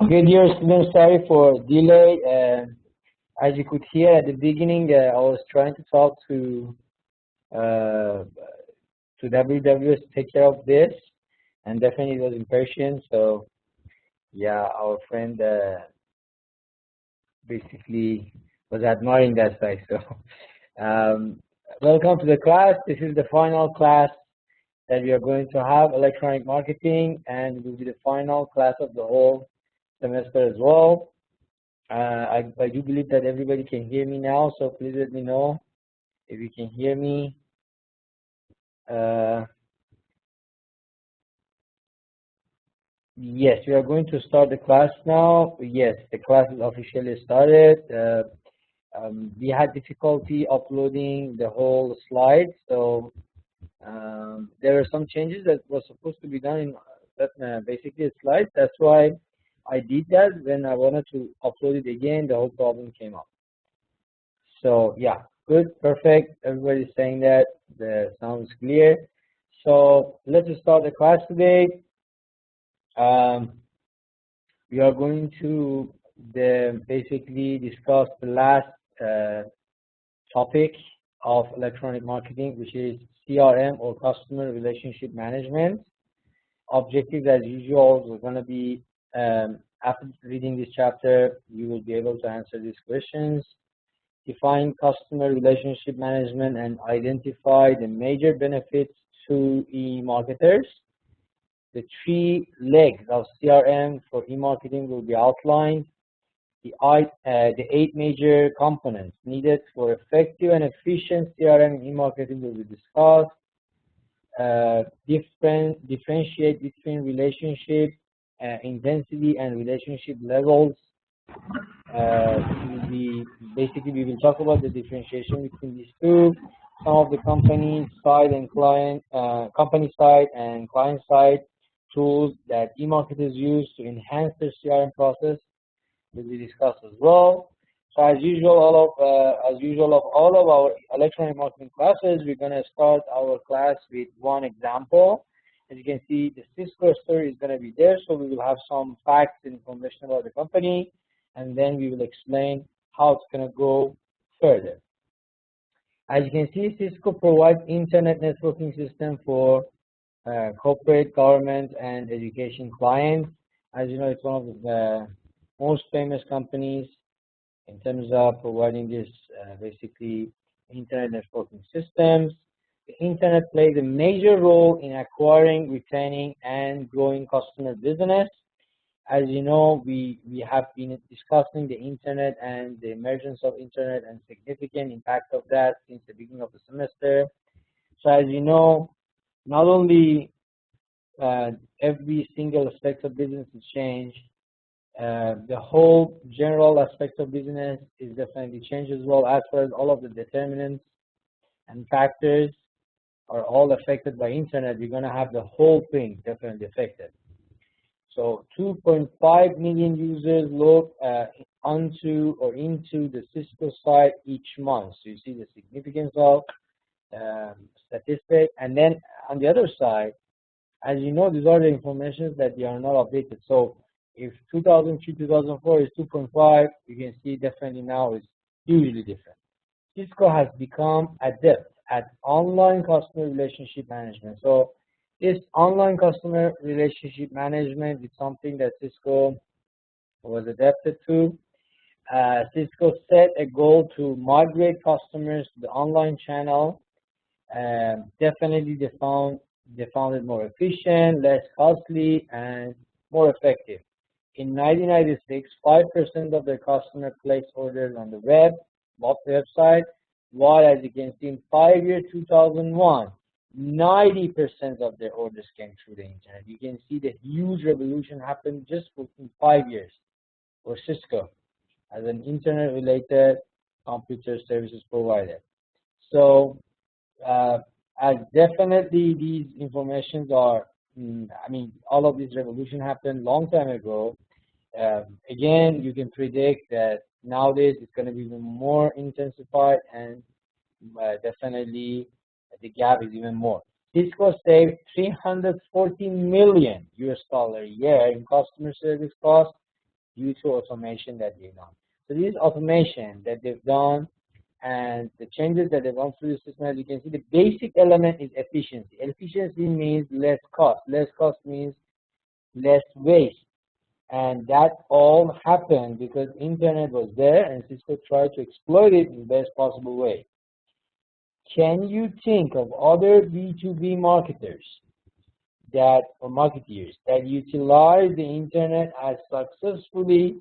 Okay, dear students, sorry for delay. As you could hear at the beginning, I was trying to talk to WWS to take care of this, and definitely it was in Persian. So yeah, our friend basically was admiring that side. So welcome to the class. This is the final class that we are going to have, electronic marketing, and it will be the final class of the whole semester as well. I do believe that everybody can hear me now, so please let me know if you can hear me. Yes, we are going to start the class now. Yes, the class is officially started. We had difficulty uploading the whole slide, so there are some changes that were supposed to be done in basically a slide. That's why I did that. When I wanted to upload it again, the whole problem came up. So yeah, good, perfect. Everybody's saying that the sound is clear. So let's start the class today. We are going to basically discuss the last topic of electronic marketing, which is CRM, or customer relationship management. Objectives, as usual, we're going to be after reading this chapter, you will be able to answer these questions. Define customer relationship management and identify the major benefits to e-marketers. The 3 legs of CRM for e-marketing will be outlined. The 8 major components needed for effective and efficient CRM e-marketing will be discussed. Differentiate between relationship intensity and relationship levels. We will talk about the differentiation between these two. Some of the company side and client side tools that e-marketers use to enhance their CRM process will be discussed as well. So as usual, all of our electronic marketing classes, we're going to start our class with one example. As you can see, the Cisco Story is going to be there, so we will have some facts and information about the company, and then we will explain how it's going to go further. As you can see, Cisco provides internet networking system for corporate, government, and education clients. As you know, it's one of the most famous companies in terms of providing this basically internet networking systems. The internet plays a major role in acquiring, retaining, and growing customer business. As you know, we have been discussing the internet and the emergence of internet and significant impact of that since the beginning of the semester. So as you know, not only every single aspect of business has changed, the whole general aspect of business is definitely changed as well, as far as all of the determinants and factors are all affected by internet. We're going to have the whole thing definitely affected. So 2.5 million users log onto or into the Cisco site each month. So you see the significance of statistic. And then on the other side, as you know, these are the informations that they are not updated. So if 2003, 2004 is 2.5, you can see definitely now it's hugely different. Cisco has become adept at online customer relationship management. So this online customer relationship management is something that Cisco was adapted to. Cisco set a goal to migrate customers to the online channel. Definitely they found it more efficient, less costly, and more effective. In 1996, 5% of their customers placed orders on the website, while as you can see in 2001, 90% of their orders came through the internet. You can see the huge revolution happened just in 5 years for Cisco as an internet-related computer services provider. So, as definitely these informations are, all of this revolution happened long time ago. Again, you can predict that nowadays it's going to be even more intensified, and definitely the gap is even more. Cisco saved $340 million a year in customer service costs due to automation that they've done. So this automation that they've done and the changes that they've gone through the system, as you can see, the basic element is efficiency. Efficiency means less cost. Less cost means less waste. And that all happened because internet was there and Cisco tried to exploit it in the best possible way. Can you think of other B2B marketers or marketeers that utilize the internet as successfully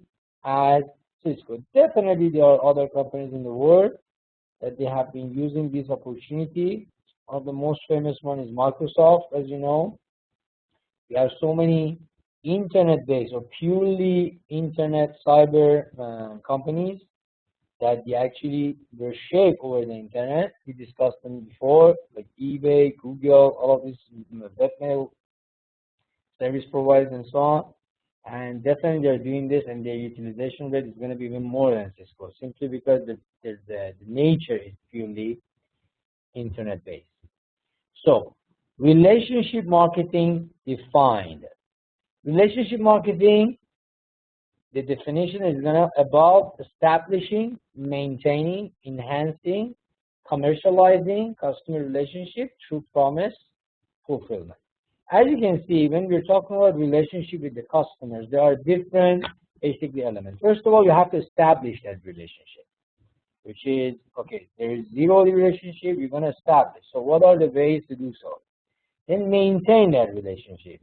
as Cisco? Definitely there are other companies in the world that they have been using this opportunity. One of the most famous one is Microsoft, as you know. We have so many internet-based or purely internet cyber companies that they actually were shaped over the internet. We discussed them before, like eBay, Google, all of these webmail service providers and so on. And definitely they're doing this, and their utilization rate is going to be even more than Cisco, simply because the nature is purely internet-based. So, relationship marketing defined. Relationship marketing, the definition is about establishing, maintaining, enhancing, commercializing customer relationship through promise fulfillment. As you can see, when we're talking about relationship with the customers, there are different basically elements. First of all, you have to establish that relationship, which is, okay, there is zero relationship, you're going to establish. So what are the ways to do so? Then maintain that relationship.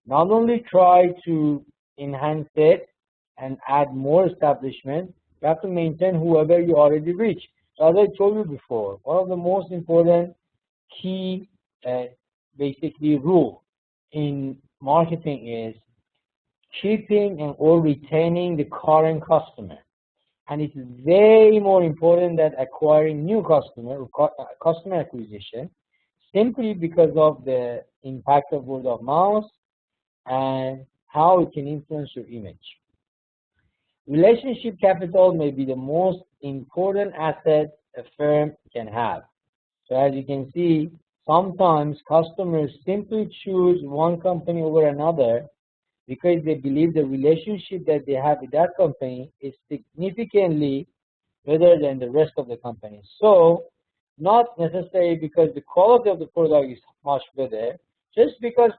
Not only try to enhance it and add more establishment, you have to maintain whoever you already reach. So as I told you before, one of the most important key basically rule in marketing is keeping and or retaining the current customer. And it's very more important than acquiring new customer or customer acquisition, simply because of the impact of word of mouth and how it can influence your image. Relationship capital may be the most important asset a firm can have. So as you can see, sometimes customers simply choose one company over another because they believe the relationship that they have with that company is significantly better than the rest of the companies. So, not necessarily because the quality of the product is much better, just because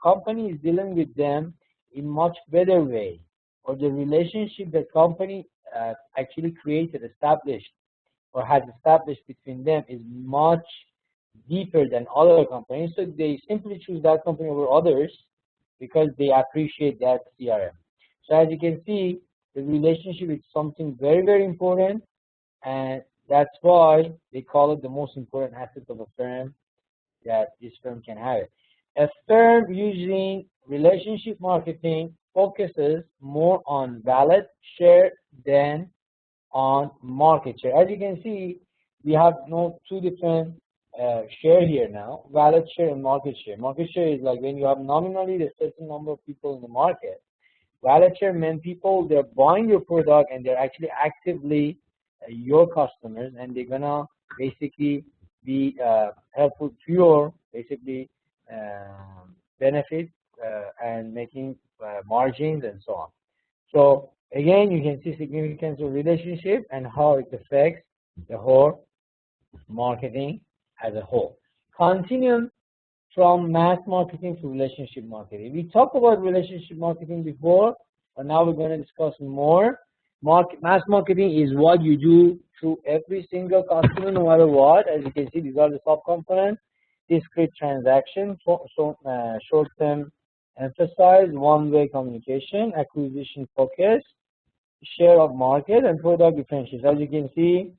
company is dealing with them in much better way, or the relationship that company actually created, established, or has established between them is much deeper than other companies. So they simply choose that company over others because they appreciate that CRM. So as you can see, the relationship is something very, very important, and that's why they call it the most important asset of a firm that this firm can have it. A firm using relationship marketing focuses more on wallet share than on market share. As you can see, we have two different share here now, wallet share and market share. Market share is like when you have nominally the certain number of people in the market. Wallet share means people, they're buying your product and they're actually actively your customers, and they're gonna basically be helpful to your basically benefit and making margins and so on. So again, you can see significance of relationship and how it affects the whole marketing as a whole. Continuum from mass marketing to relationship marketing. We talked about relationship marketing before, but now we're going to discuss more. Mass marketing is what you do through every single customer, no matter what. As you can see, these are the subcomponents. Discrete transaction, short-term emphasize, one-way communication, acquisition focus, share of market, and product differentiation. As you can see,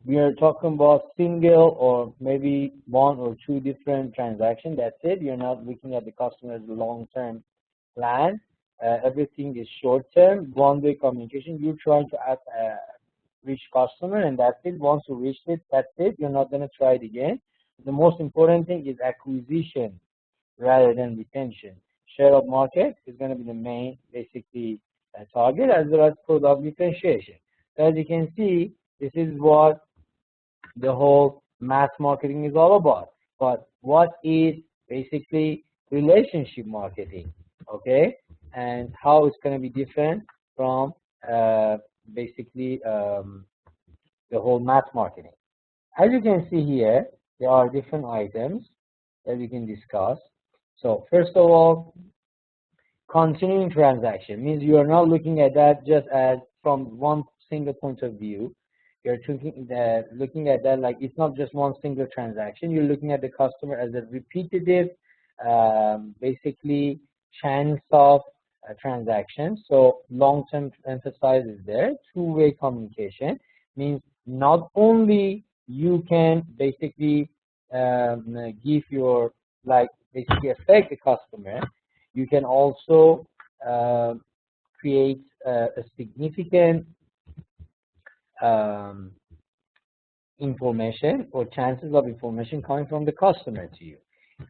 we are talking about single or maybe one or two different transactions. That's it. You're not looking at the customer's long-term plan. Everything is short-term, one-way communication. You're trying to reach customer, and that's it. Once you reach it, that's it. You're not going to try it again. The most important thing is acquisition rather than retention. Share of market is going to be the main, basically, target, as well as product differentiation. So as you can see, this is what the whole mass marketing is all about. But what is basically relationship marketing? Okay, and how it's going to be different from basically the whole mass marketing. As you can see here, there are different items that we can discuss. So first of all, continuing transaction means you are not looking at that just as from one single point of view. You're looking at that like it's not just one single transaction. You're looking at the customer as a repetitive, basically chance of transaction. So long-term emphasis is there. Two-way communication means not only you can basically give your basically affect the customer, you can also create a significant information or chances of information coming from the customer to you.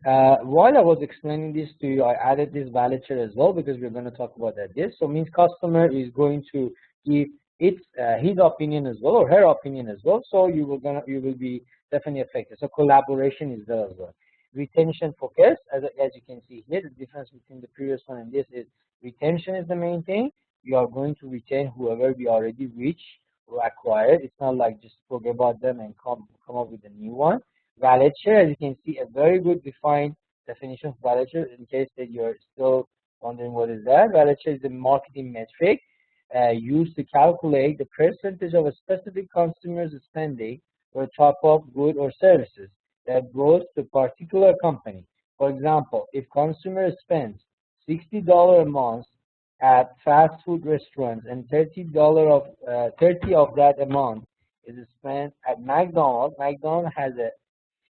While I was explaining this to you, I added this valid share as well because we're going to talk about that. This so means customer is going to give his opinion as well or her opinion as well. So you will be definitely affected. So collaboration is there as well. Retention focus, as you can see here, the difference between the previous one and this is retention is the main thing. You are going to retain whoever we already reached or acquired. It's not like just forget about them and come up with a new one. Valid share, as you can see, a very good defined definition of valid share in case that you're still wondering what is that. Valid share is a marketing metric used to calculate the percentage of a specific consumer's spending for a type of good or services that goes to a particular company. For example, if consumer spends $60 a month at fast food restaurants and $30 of that amount is spent at McDonald's, McDonald's has a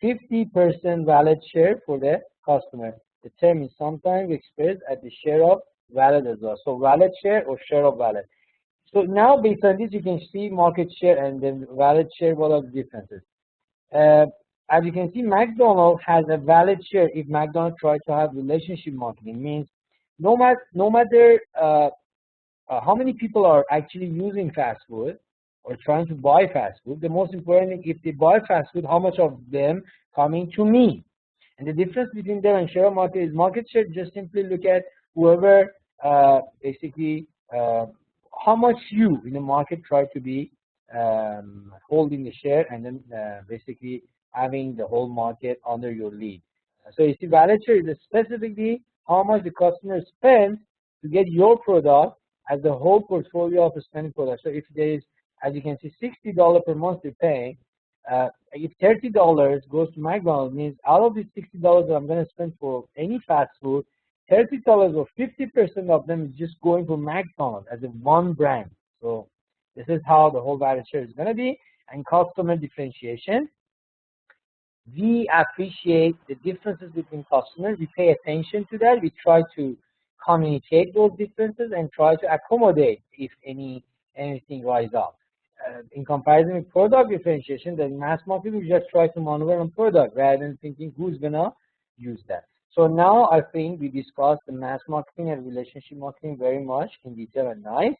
50% valid share for the customer. The term is sometimes expressed at the share of valid as well. So valid share or share of valid. So now based on this, you can see market share and then valid share. What are the differences? As you can see, McDonald's has a valid share if McDonald's tries to have relationship marketing. Means no matter how many people are actually using fast food or trying to buy fast food, the most important thing, if they buy fast food, how much of them coming to me? And the difference between them and share of market is market share just simply look at whoever basically how much you in the market try to be holding the share and then basically having the whole market under your lead. So you see, valid share is specifically how much the customer spends to get your product as the whole portfolio of spending products. So if there is, as you can see, $60 per month they're paying, if $30 goes to McDonald's, means out of these $60 that I'm going to spend for any fast food, $30 or 50% of them is just going to McDonald's as a one brand. So this is how the whole valid share is going to be. And customer differentiation, we appreciate the differences between customers. We pay attention to that. We try to communicate those differences and try to accommodate if anything rises up. In comparison with product differentiation, the mass market, we just try to maneuver on product rather than thinking who's going to use that. So now I think we discussed the mass marketing and relationship marketing very much in detail and nice.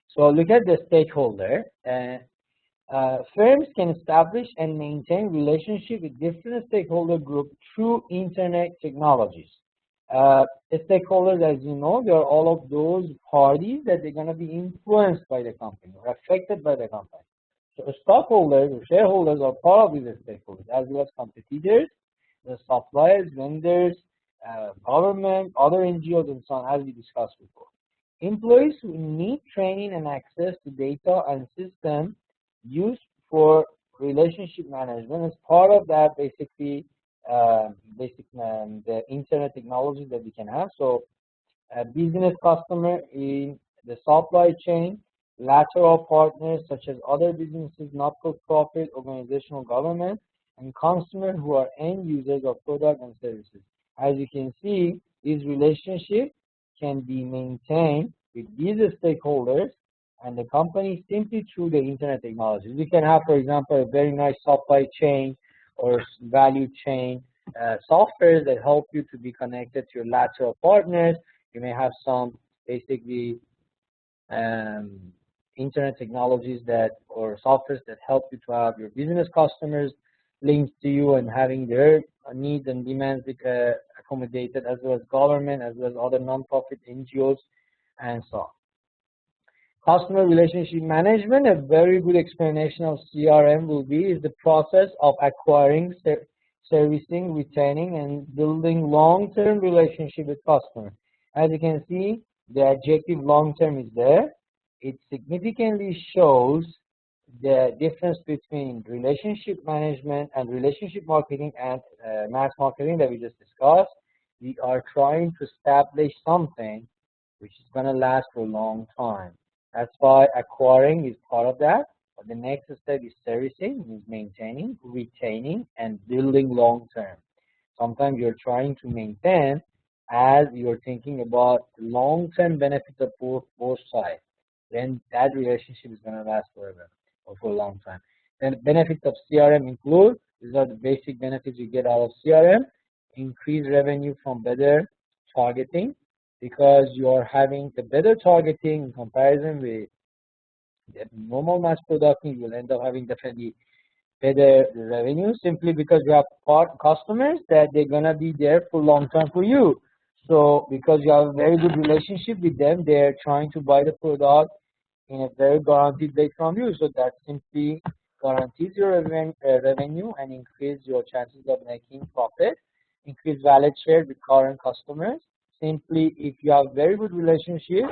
So look at the stakeholder. Firms can establish and maintain relationship with different stakeholder groups through internet technologies. The stakeholders, as you know, they are all of those parties that they're going to be influenced by the company or affected by the company. So stockholders or shareholders are part of these stakeholders, as well as competitors, the suppliers, vendors, government, other NGOs, and so on, as we discussed before. Employees who need training and access to data and systems used for relationship management as part of that basically the internet technology that we can have. So business customer in the supply chain, lateral partners such as other businesses, not-for-profit, organizational government, and consumers who are end users of products and services. As you can see, these relationships can be maintained with these stakeholders and the company simply through the internet technology. You can have, for example, a very nice supply chain or value chain software that help you to be connected to your lateral partners. You may have some basically internet technologies that or softwares that help you to have your business customers linked to you and having their needs and demands accommodated, as well as government, as well as other non-profit NGOs, and so on. Customer relationship management, a very good explanation of CRM will be, is the process of acquiring, servicing, retaining, and building long-term relationship with customers. As you can see, the adjective long-term is there. It significantly shows the difference between relationship management and relationship marketing and mass marketing that we just discussed. We are trying to establish something which is going to last for a long time. That's why acquiring is part of that. But the next step is servicing, means maintaining, retaining, and building long term. Sometimes you're trying to maintain as you're thinking about long-term benefits of both sides. Then that relationship is going to last forever or for a long time. Then the benefits of CRM include, these are the basic benefits you get out of CRM: increased revenue from better targeting, because you are having the better targeting in comparison with the normal mass production. You will end up having definitely better revenue, simply because you have customers that they're gonna be there for long term for you. So because you have a very good relationship with them, they're trying to buy the product in a very guaranteed way from you. So that simply guarantees your revenue and increase your chances of making profit, increase wallet share with current customers. Simply, if you have very good relationship,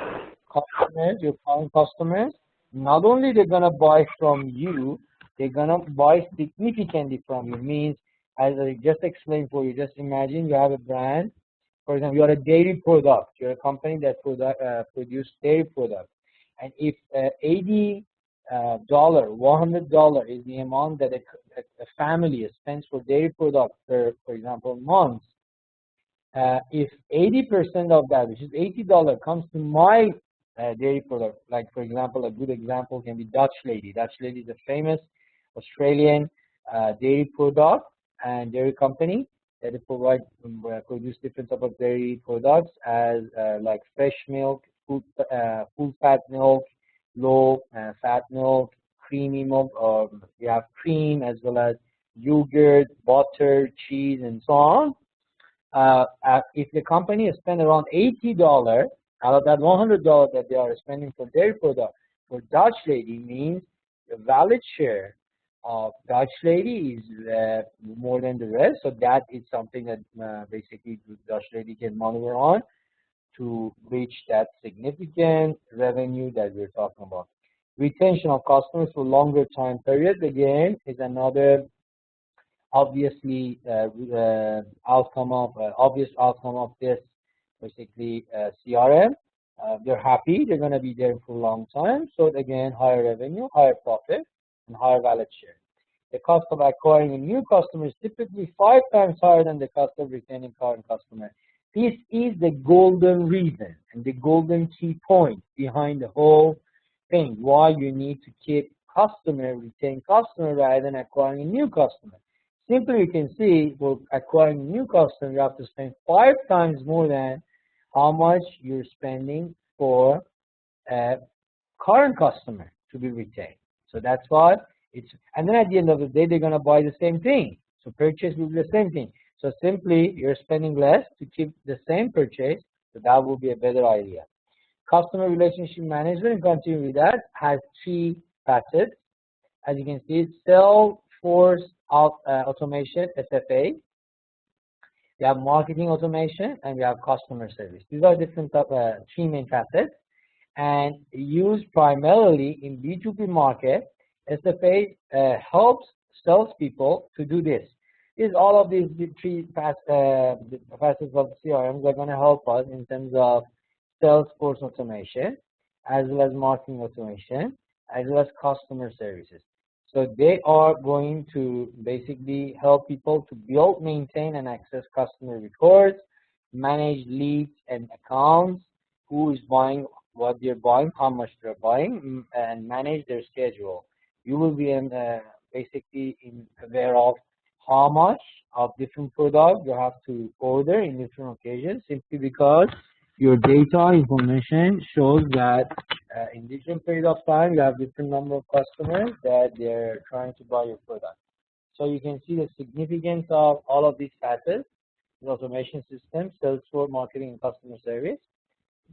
customers, your current customers, not only they're gonna buy from you, they're gonna buy significantly from you. Means, as I just explained for you, just imagine you have a brand. For example, you're a dairy product. You're a company that produce dairy products, and if $80, $100 is the amount that a family spends for dairy products per, for example, month. If 80% of that, which is $80, comes to my dairy product, like for example, a good example can be Dutch Lady. Dutch Lady is a famous Australian dairy product and dairy company that produce different types of dairy products, as like fresh milk, full fat milk, low fat milk, creamy milk, or we have cream, as well as yogurt, butter, cheese, and so on. If the company spend around $80 out of that $100 that they are spending for dairy product, for Dutch Lady, means the wallet share of Dutch Lady is more than the rest. So that is something that basically Dutch Lady can maneuver on to reach that significant revenue that we're talking about. Retention of customers for longer time periods, again, is another obviously outcome of this basically CRM. They're happy, they're going to be there for a long time. So again, higher revenue, higher profit, and higher wallet share. The cost of acquiring a new customer is typically 5 times higher than the cost of retaining current customer. This is the golden reason and the golden key point behind the whole thing, why you need to keep retain customer rather than acquiring a new customer. Simply, you can see for acquiring a new customer, you have to spend 5 times more than how much you're spending for a current customer to be retained. So that's why and then at the end of the day, they're going to buy the same thing. So purchase will be the same thing. So simply, you're spending less to keep the same purchase. So that will be a better idea. Customer relationship management, continue with that, has 3 facets. As you can see, Salesforce automation, SFA. We have marketing automation, and we have customer service. These are different 3 main facets, and used primarily in B2B market. SFA helps salespeople to do this. All of these 3 facets of CRM are going to help us in terms of Salesforce automation, as well as marketing automation, as well as customer services. So they are going to basically help people to build, maintain, and access customer records, manage leads and accounts, who is buying, what they're buying, how much they're buying, and manage their schedule. You will be basically aware of how much of different products you have to order in different occasions, simply because your data information shows that in different period of time you have different number of customers that they're trying to buy your product. So you can see the significance of all of these facets This automation system sells for marketing and customer service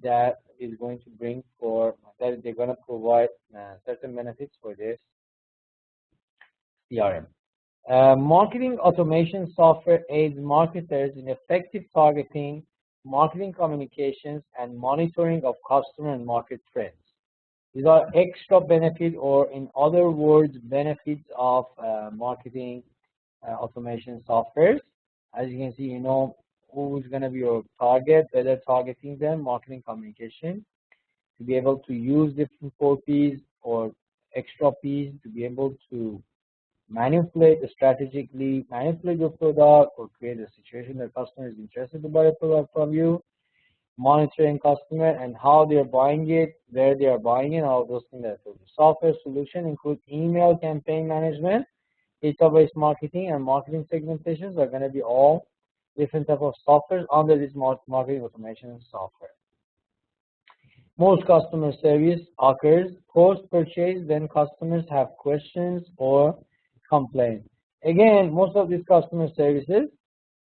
that is going to bring for that they're going to provide certain benefits for this CRM. Marketing automation software aids marketers in effective targeting, marketing communications, and monitoring of customer and market trends. These are extra benefits, or in other words, benefits of marketing automation softwares. As you can see, you know who's going to be your target, better targeting them, marketing communication, to be able to use different 4Ps or extra Ps to be able to strategically manipulate your product or create a situation that customer is interested to buy a product from you, monitoring customer and how they're buying it, where they are buying it, all those things. The software solution includes email campaign management, database marketing, and marketing segmentations are going to be all different type of software under this marketing automation software. Most customer service occurs post-purchase when customers have questions or complaints. Again, most of these customer services,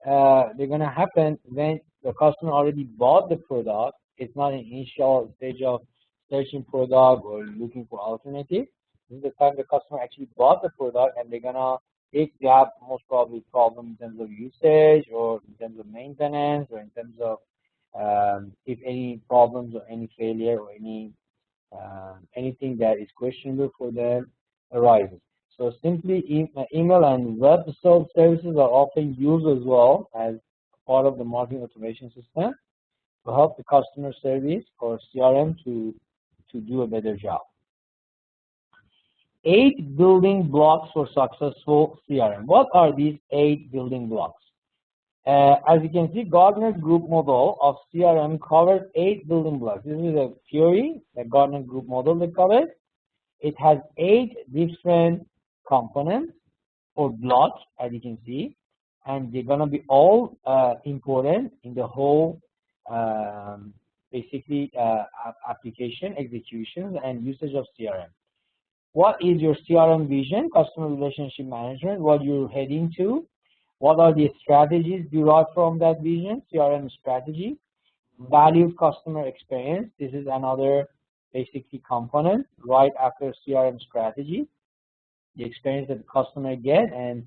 they're going to happen when the customer already bought the product. It's not an initial stage of searching product or looking for alternative. This is the time the customer actually bought the product, and they're going to have most probably problem in terms of usage or in terms of maintenance or in terms of if any problems or any failure or anything that is questionable for them arises. So simply email and web services are often used as well as part of the marketing automation system to help the customer service or CRM to do a better job. 8 building blocks for successful CRM. What are these 8 building blocks? As you can see, Gartner Group model of CRM covers 8 building blocks. This is a theory, the Gartner Group model that covers. It has 8 different components or blocks, as you can see, and they're going to be all important in the whole basically application, execution, and usage of CRM. What is your CRM vision, customer relationship management, what you're heading to? What are the strategies derived from that vision, CRM strategy? Valued customer experience, this is another basically component right after CRM strategy. The experience that the customer get and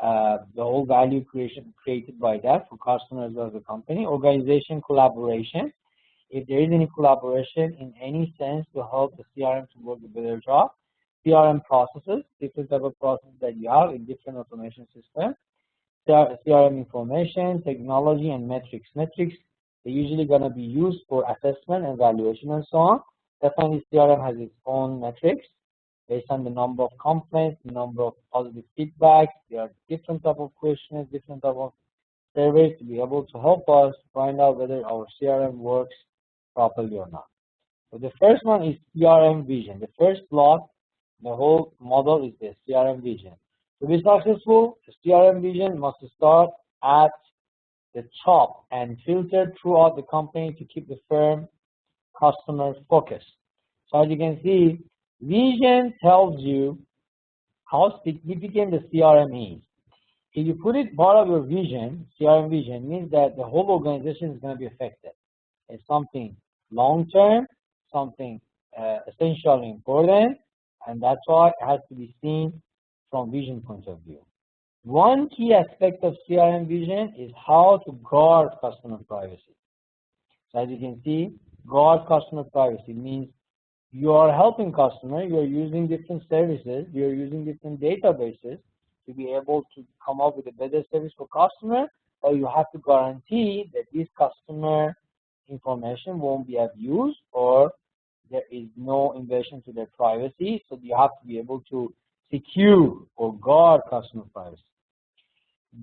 the whole value creation created by that for customers as well as the company. Organization collaboration. If there is any collaboration in any sense to help the CRM to work a better job. CRM processes, different type of processes that you have in different automation systems. CRM information, technology, and metrics. Metrics are usually going to be used for assessment and evaluation and so on. Definitely CRM has its own metrics based on the number of complaints, the number of positive feedbacks. There are different type of questions, different type of surveys to be able to help us find out whether our CRM works properly or not. So the first one is CRM vision. The first block, the whole model is the CRM vision. To be successful, the CRM vision must start at the top and filter throughout the company to keep the firm customer focused. So as you can see, vision tells you how significant the CRM is. If you put it part of your vision, CRM vision means that the whole organization is going to be affected. It's something long-term, something essentially important, and that's why it has to be seen from vision point of view. One key aspect of CRM vision is how to guard customer privacy. So as you can see, guard customer privacy means you are helping customer, you are using different services, you are using different databases to be able to come up with a better service for customer, or you have to guarantee that this customer information won't be abused or there is no invasion to their privacy. So you have to be able to secure or guard customer privacy.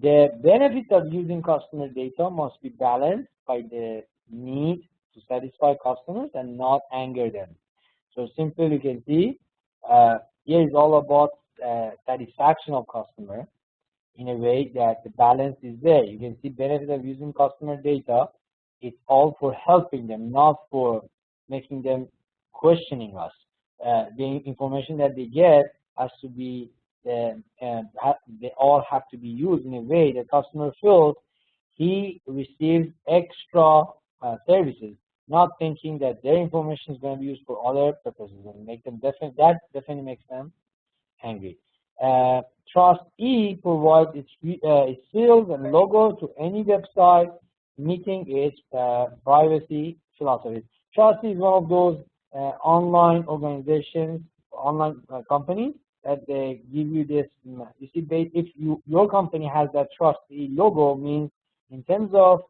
The benefits of using customer data must be balanced by the need to satisfy customers and not anger them. So simply you can see here is all about satisfaction of customer in a way that the balance is there. You can see benefit of using customer data. It's all for helping them, not for making them questioning us. The information that they get has to be, they all have to be used in a way that customer feels he receives extra services, not thinking that their information is going to be used for other purposes and make them that definitely makes them angry. TRUSTe provides its fields and logo to any website meeting its privacy philosophy. TRUSTe is one of those online organizations, online companies that they give you this. You see, if your company has that TRUSTe logo, means in terms of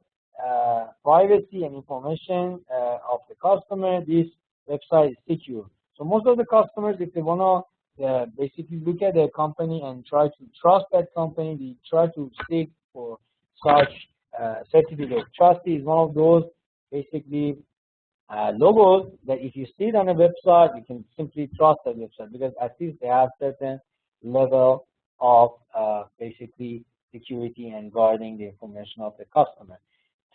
privacy and information of the customer, this website is secure. So most of the customers, if they want to basically look at their company and try to trust that company, they try to seek for such certificate. TRUSTe is one of those basically logos that if you see it on a website, you can simply trust that website, because at least they have certain level of basically security and guarding the information of the customer.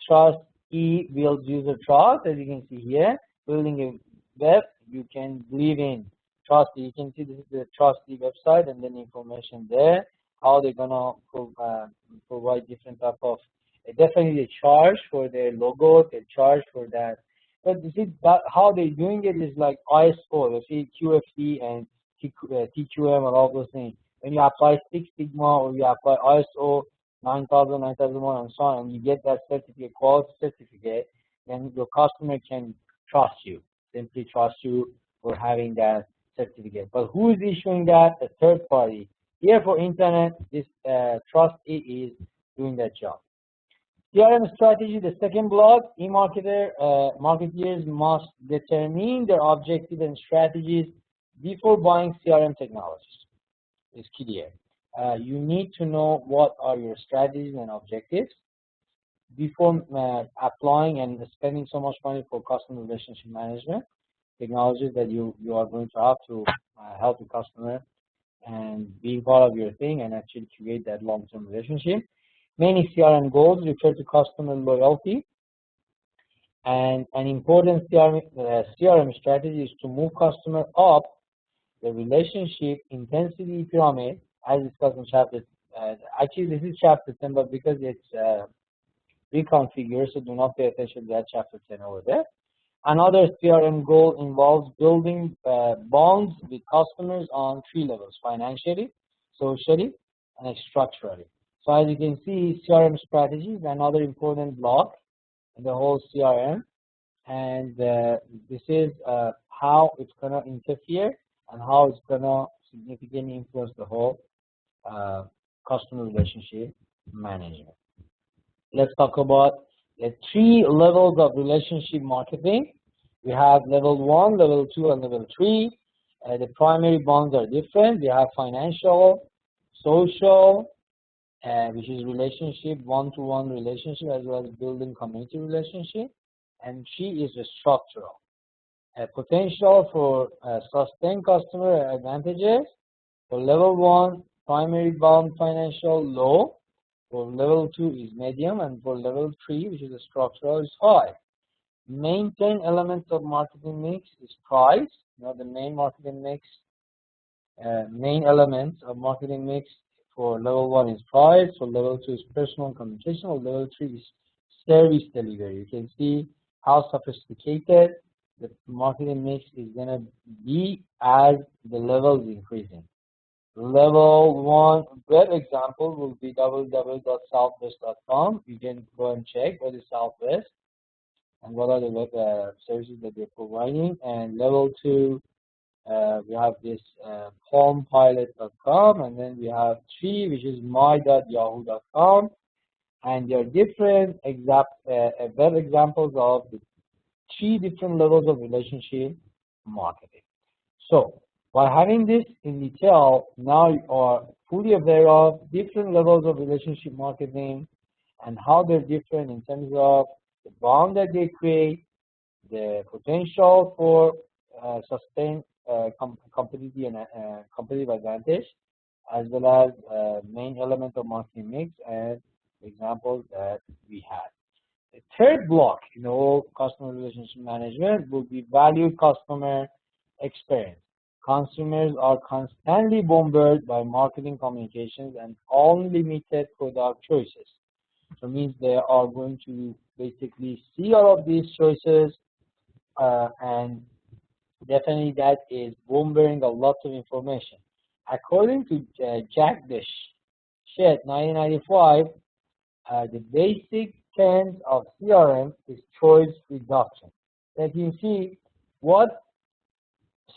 TRUSTe builds user trust, as you can see here. Building a web you can believe in. TRUSTe, you can see this is the TRUSTe website, and then information there, how they're gonna provide different type of, definitely they charge for their logo, they charge for that. But you see that how they're doing it is like ISO, you see QFD and TQM and all those things. When you apply Six Sigma or you apply ISO 9000, 9001 and so on, and you get that certificate, quality certificate, then your customer can trust you, simply trust you for having that certificate. But who is issuing that? A third party. Here for internet, this TRUSTe is doing that job. CRM strategy, the second block, marketeers must determine their objectives and strategies before buying CRM technologies. It's key here. You need to know what are your strategies and objectives before applying and spending so much money for customer relationship management technologies that you are going to have to help the customer and being part of your thing and actually create that long-term relationship. Many CRM goals refer to customer loyalty, and an important CRM strategy is to move customer up the relationship intensity pyramid, as discussed in chapter. Actually, this is chapter 10, but because it's reconfigured, so do not pay attention to that chapter 10 over there. Another CRM goal involves building bonds with customers on 3 levels: financially, socially, and structurally. So as you can see, CRM strategy is another important block in the whole CRM, and this is how it's going to interfere and how it's going to significantly influence the whole customer relationship management. Let's talk about the 3 levels of relationship marketing. We have level 1, level 2, and level 3. The primary bonds are different. We have financial, social, which is relationship, one-to-one relationship, as well as building community relationship. And 3 is the structural. Potential for sustained customer advantages. For level 1, primary bond financial, low. For level 2 is medium, and for level 3, which is the structural, is high. Main 10 elements of marketing mix is price. The main marketing mix, main elements of marketing mix for level 1 is price. For level 2 is personal communication. For level 3 is service delivery. You can see how sophisticated the marketing mix is going to be as the level is increasing. Level 1 web example will be www.southwest.com. You can go and check what is Southwest and what are the web services that they're providing. And level 2, we have this palmpilot.com, and then we have 3, which is my.yahoo.com. And there are different web examples of the 3 different levels of relationship marketing. So by having this in detail, now you are fully aware of different levels of relationship marketing and how they're different in terms of the bond that they create, the potential for sustained competitive and competitive advantage, as well as main element of marketing mix and examples that we had. The third block in the whole customer relationship management will be valued customer experience. Consumers are constantly bombarded by marketing communications and unlimited product choices. So it means they are going to basically see all of these choices, and definitely that is bombarding a lot of information. According to Jack Shed 1995, the basic tenets of CRM is choice reduction. As you can see, what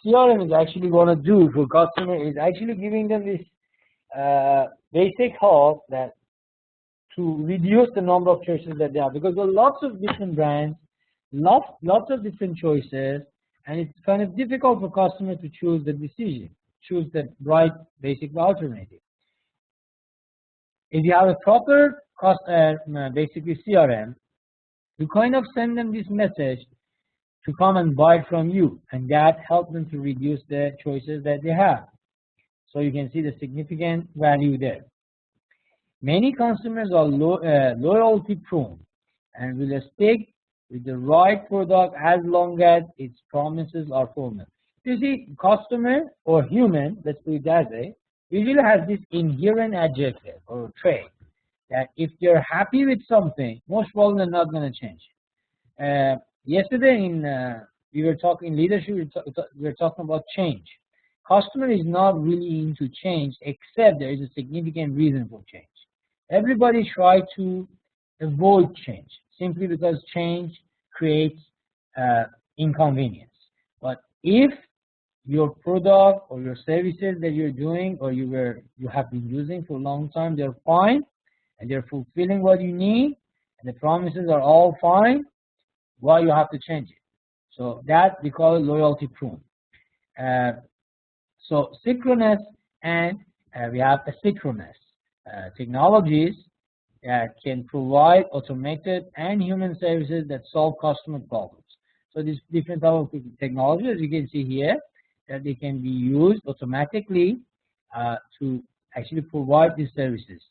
CRM is actually going to do for customer is actually giving them this basic help that to reduce the number of choices that they have, because there are lots of different brands, lots of different choices, and it's kind of difficult for customers to choose the the right basic alternative. If you have a proper basically CRM, you kind of send them this message to come and buy from you, and that helps them to reduce the choices that they have. So you can see the significant value there. Many customers are loyalty prone and will stick with the right product as long as its promises are fulfilled. You see, customer or human, let's put it that way, usually has this inherent adjective or trait that if you're happy with something, most probably they're not going to change. Yesterday we were talking leadership, we were talking about change. Customer is not really into change except there is a significant reason for change. Everybody tries to avoid change simply because change creates inconvenience. But if your product or your services that you're doing or you have been using for a long time, they're fine and they're fulfilling what you need and the promises are all fine, why you have to change it? So that we call it loyalty prone. So synchronous and we have asynchronous technologies that can provide automated and human services that solve customer problems. So these different types of technologies, as you can see here, that they can be used automatically to actually provide these services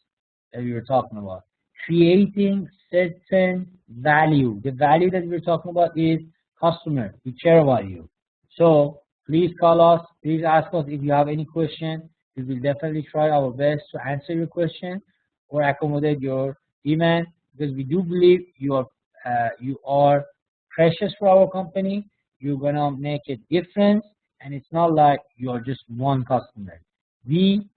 that we were talking about, creating certain value. The value that we're talking about is customer. We care about you. So please call us. Please ask us if you have any question. We will definitely try our best to answer your question or accommodate your demand, because we do believe you are precious for our company. You're gonna make a difference, and it's not like you are just one customer. We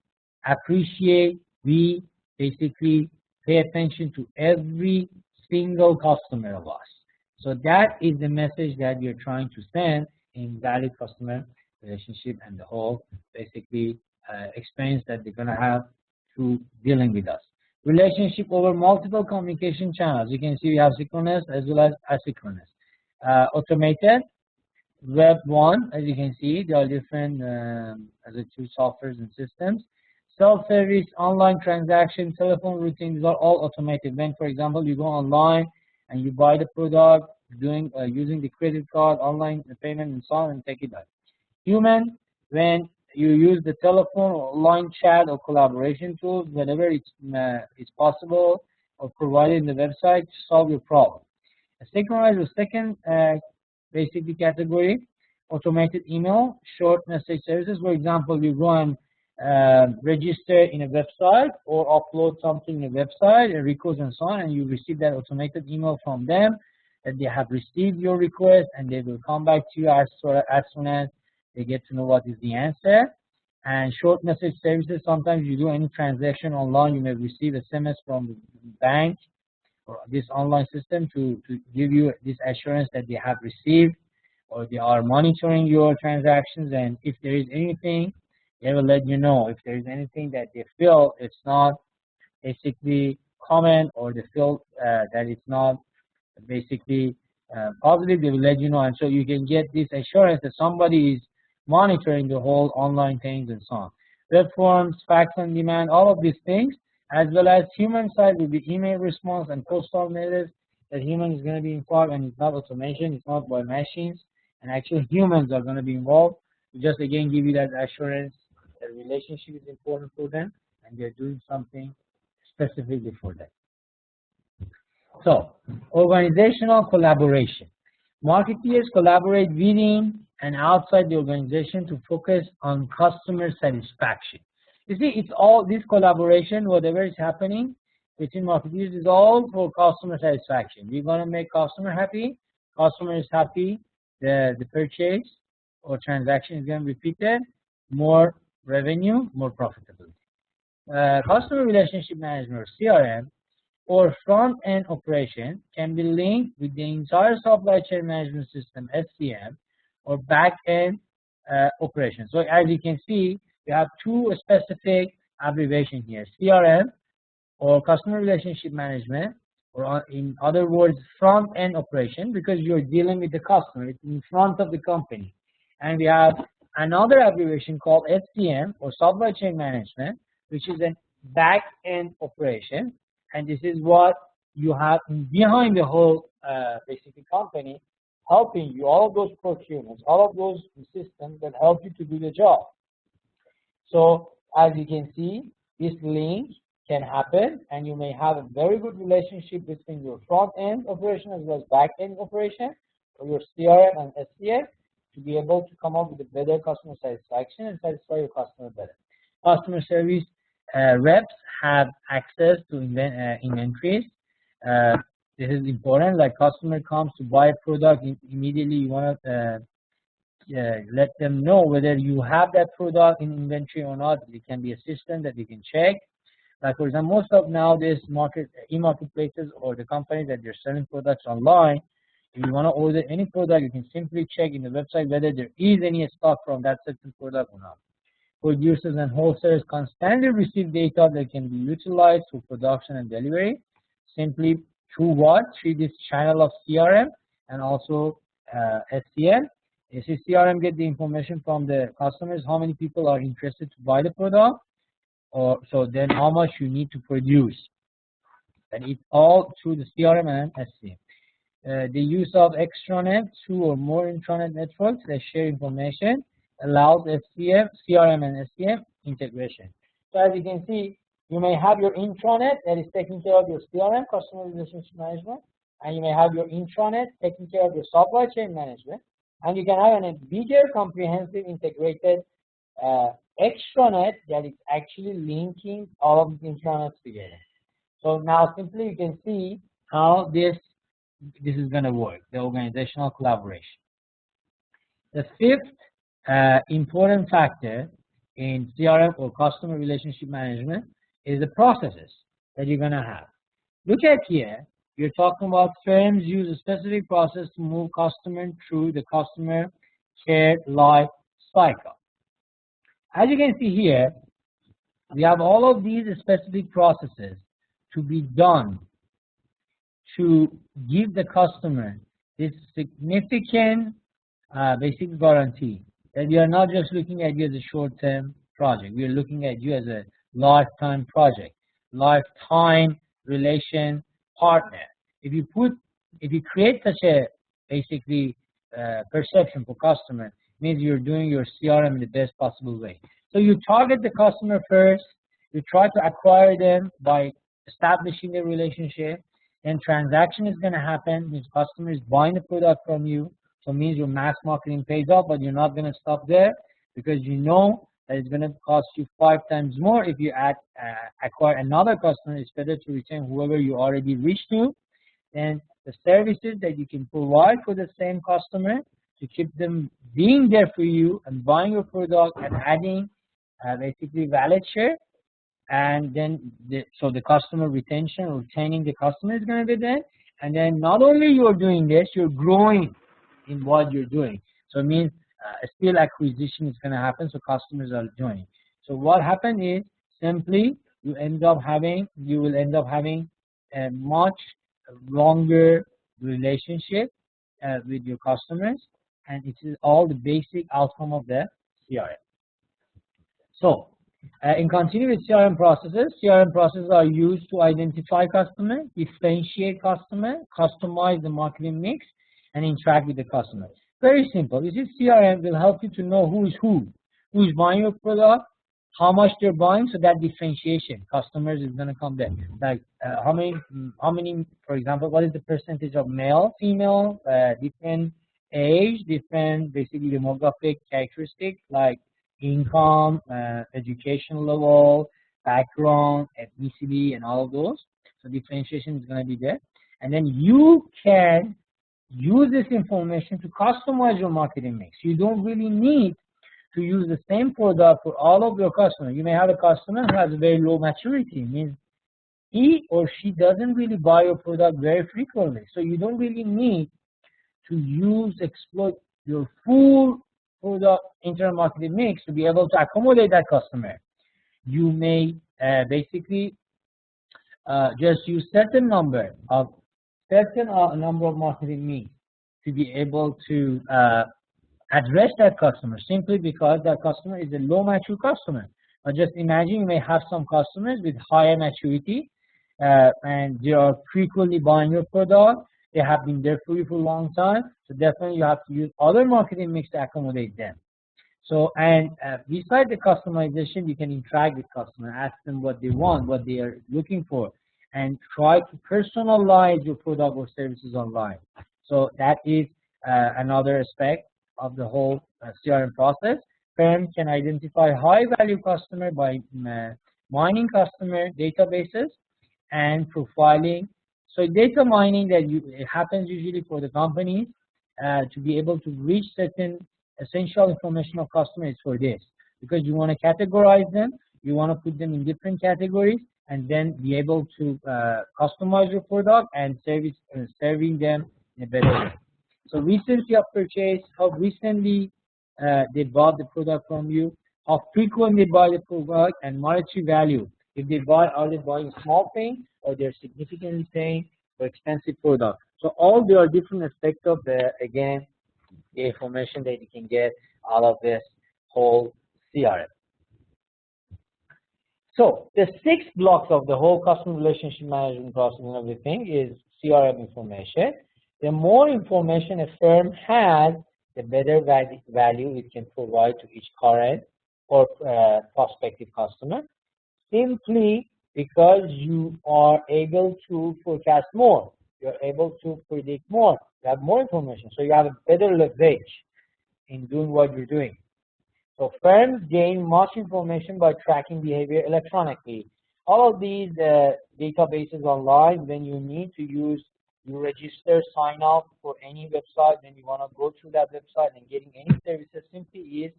appreciate, we basically pay attention to every single customer of us. So that is the message that we are trying to send in valid customer relationship and the whole basically experience that they're gonna have through dealing with us. Relationship over multiple communication channels. You can see we have synchronous as well as asynchronous. Automated, Web 1, as you can see, there are different as a two softwares and systems. Self-service, online transaction, telephone routine, these are all automated. When, for example, you go online and you buy the product, using the credit card, online payment, and so on, and take it back. Human, when you use the telephone or online chat or collaboration tools, whenever it's possible or provided in the website to solve your problem. Synchronized the second basically category, automated email, short message services. For example, you go and register in a website or upload something in a website, records and so on, and you receive that automated email from them that they have received your request, and they will come back to you as soon as they get to know what is the answer. And short message services, sometimes you do any transaction online, you may receive SMS from the bank or this online system to give you this assurance that they have received or they are monitoring your transactions, and if there is anything, they will let you know. If there is anything that they feel it's not basically common or they feel that it's not basically positive, they will let you know, and so you can get this assurance that somebody is monitoring the whole online things and so on. Web forms, fax on demand, all of these things, as well as human side will be email response and postal mailers that human is going to be involved, and it's not automation, it's not by machines, and actually humans are going to be involved to just again give you that assurance that relationship is important for them and they're doing something specifically for them. So, organizational collaboration. Marketeers collaborate within and outside the organization to focus on customer satisfaction. You see, it's all this collaboration, whatever is happening, between marketeers is all for customer satisfaction. We're going to make customer happy. Customer is happy. The purchase or transaction is going to be repeated. More revenue, more profitability. Customer relationship management or CRM or front-end operation can be linked with the entire supply chain management system, SCM, or back-end operation. So as you can see, we have two specific abbreviations here, CRM or customer relationship management, or in other words, front-end operation, because you're dealing with the customer, it's in front of the company. And we have another abbreviation called SCM or supply chain management, which is a back-end operation. And this is what you have behind the whole basically company, helping you, all of those procurements, all of those systems that help you to do the job. So as you can see, this link can happen, and you may have a very good relationship between your front-end operation as well as back-end operation, or your CRM and SCM, to be able to come up with a better customer satisfaction and satisfy your customer better. Customer service reps have access to inventories. This is important. Like customer comes to buy a product, immediately you want to let them know whether you have that product in inventory or not. It can be a system that you can check. Like for example, most of nowadays e-marketplaces or the companies that they're selling products online, if you want to order any product, you can simply check in the website whether there is any stock from that certain product or not. Producers and wholesalers constantly receive data that can be utilized for production and delivery, simply through what? Through this channel of CRM and also SCM. You see, CRM get the information from the customers, how many people are interested to buy the product, or so then how much you need to produce. And it's all through the CRM and SCM. The use of extranet, two or more intranet networks that share information allows SCM, CRM and SCM integration. So as you can see, you may have your intranet that is taking care of your CRM, customer relationship management, and you may have your intranet taking care of your supply chain management, and you can have a bigger, comprehensive, integrated extranet that is actually linking all of the intranets together. So now simply you can see how this is going to work, the organizational collaboration. The fifth important factor in CRM or customer relationship management is the processes that you're going to have. Look at here, you're talking about firms use a specific process to move customer through the customer care life cycle. As you can see here, we have all of these specific processes to be done to give the customer this significant basic guarantee that we are not just looking at you as a short-term project. We are looking at you as a lifetime project, lifetime relation partner. If you create such a basically perception for customer, means you're doing your CRM in the best possible way. So you target the customer first, you try to acquire them by establishing a relationship, and transaction is going to happen, means customer is buying the product from you, so it means your mass marketing pays off, but you're not going to stop there, because you know that it's going to cost you 5 times more if you acquire another customer. It's better to retain whoever you already reached to, and the services that you can provide for the same customer to keep them being there for you and buying your product and adding basically valid share. And then so the customer retention or retaining the customer is going to be there. And then not only you're doing this, you're growing in what you're doing. So it means still acquisition is going to happen, so customers are joining. So what happens is simply you will end up having a much longer relationship with your customers, and it is all the basic outcome of the CRM. So in continuing with CRM processes are used to identify customer, differentiate customer, customize the marketing mix, and interact with the customer. Very simple. You see, CRM will help you to know who is buying your product, how much they're buying, so that differentiation, customers is going to come there. Like how many, for example, what is the percentage of male, female, different age, different basically demographic characteristics like income, educational level, background, ethnicity, and all of those. So differentiation is going to be there. And then you can use this information to customize your marketing mix. You don't really need to use the same product for all of your customers. You may have a customer who has a very low maturity, means he or she doesn't really buy your product very frequently. So you don't really need to exploit your full product internet marketing mix to be able to accommodate that customer. You may basically just use certain number of marketing mix to be able to address that customer, simply because that customer is a low mature customer. But just imagine you may have some customers with higher maturity and they are frequently buying your product. They have been there for you for a long time. So definitely you have to use other marketing mix to accommodate them. So, and beside the customization, you can interact with customers, ask them what they want, what they are looking for, and try to personalize your product or services online. So that is another aspect of the whole CRM process. Firms can identify high-value customer by mining customer databases and profiling. So data mining it happens usually for the companies to be able to reach certain essential information of customers for this, because you want to categorize them, you want to put them in different categories, and then be able to customize your product and serving them in a better way. So recency of purchase, how recently they bought the product from you, how frequent they buy the product, and monetary value. If they buy, are they buying small things or they're significantly paying for expensive product? So all there are different aspects of again, the information that you can get out of this whole CRM. So the 6 blocks of the whole customer relationship management process and everything is CRM information. The more information a firm has, the better value it can provide to each current or prospective customer, simply because you are able to forecast more, you're able to predict more, you have more information, so you have a better leverage in doing what you're doing. So firms gain much information by tracking behavior electronically. All of these databases online, when you need to use, you register, sign up for any website, then you want to go through that website and getting any services simply is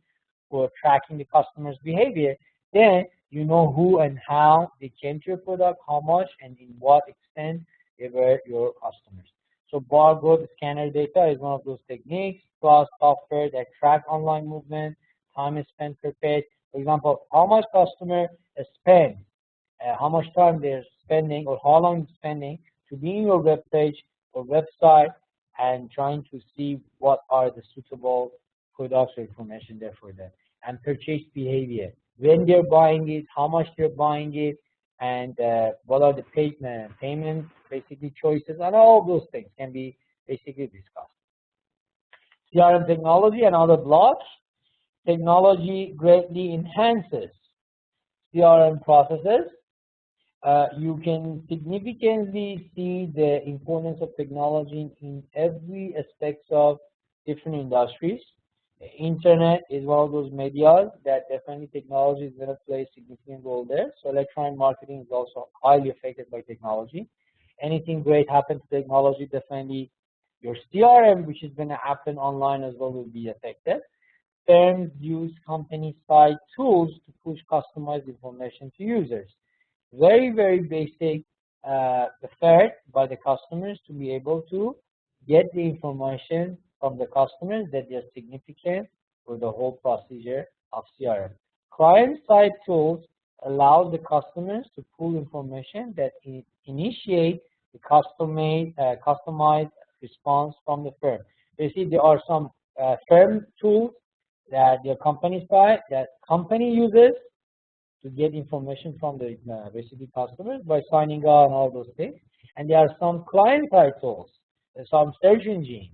for tracking the customer's behavior. Then you know who and how they came to your product, how much and in what extent they were your customers. So barcode scanner data is one of those techniques, plus software that track online movement, time is spent per page. For example, how much customer spend, how much time they're spending or how long they're spending to be in your web page or website and trying to see what are the suitable products or information there for them. And purchase behavior, when they're buying it, how much they're buying it, and what are the payment basically choices, and all those things can be basically discussed. CRM technology and other blocks. Technology greatly enhances CRM processes. You can significantly see the importance of technology in every aspect of different industries. Internet is one of those media that definitely technology is going to play a significant role there. So electronic marketing is also highly affected by technology. Anything great happens to technology, definitely your CRM, which is going to happen online as well, will be affected. Firms use company side tools to push customized information to users. Very, very basic effort by the customers to be able to get the information from the customers that they are significant for the whole procedure of CRM. Client-side tools allow the customers to pull information that initiate the customized response from the firm. You see, there are some firm tools that the company side, that company uses to get information from the basically customers by signing on all those things. And there are some client-side tools, some search engines,